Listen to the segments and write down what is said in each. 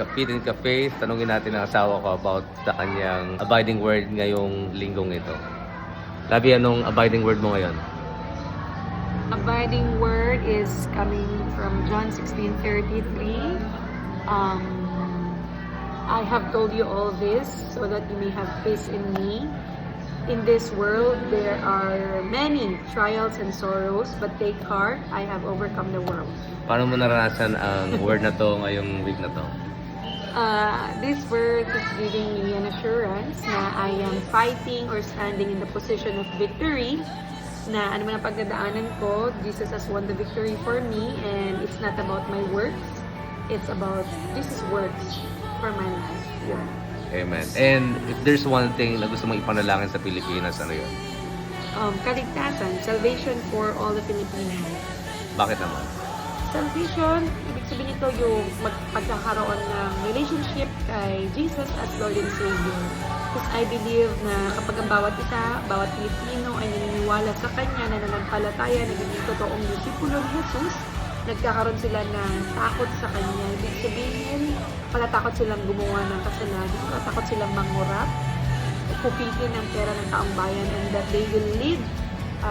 Ka-Fit and Cafe. Tanungin natin ang asawa ko about sa kanyang abiding word ngayong linggong ito. Labi, anong abiding word mo ngayon? Abiding word is coming from John 16:33. I have told you all this so that you may have peace in me. In this world, there are many trials and sorrows, but take heart, I have overcome the world. Paano mo naranasan ang word na to ngayong week na to? This word is giving me an assurance na I am fighting or standing in the position of victory, na ano man ang pagdadaanan ko, Jesus has won the victory for me, and it's not about my works, it's about Jesus' works for my life. Yeah. Amen. And if there's one thing na gusto mong ipanalangin sa Pilipinas, ano yun? Kaligtasan, salvation for all the Filipinos. Bakit naman? Salvation, ibig sabihin nito yung pagkakaroon ng relationship kay Jesus as Lord and Savior. Because I believe na kapag ang bawat isa, bawat Pilipino ay naniniwala sa Kanya, na nananampalataya, nagiging totoong disipulo ni Jesus, nagkakaroon sila ng takot sa Kanya. Ibig sabihin, patatakot silang gumawa ng kasalanan, patatakot silang mangurap, kupitin ng pera ng kaambayan, and that they will lead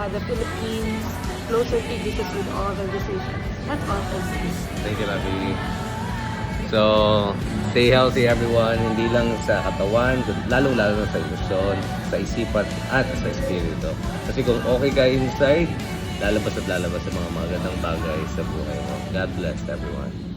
the Philippines closer to Jesus with all their decisions. That's all for me. Thank you, Labi. So, stay healthy everyone, hindi lang sa katawan, lalong-lalo na sa emosyon, sa isipan at sa espiritu. Kasi kung okay ka inside, lalabas at lalabas sa mga magandang bagay sa buhay mo. God bless everyone.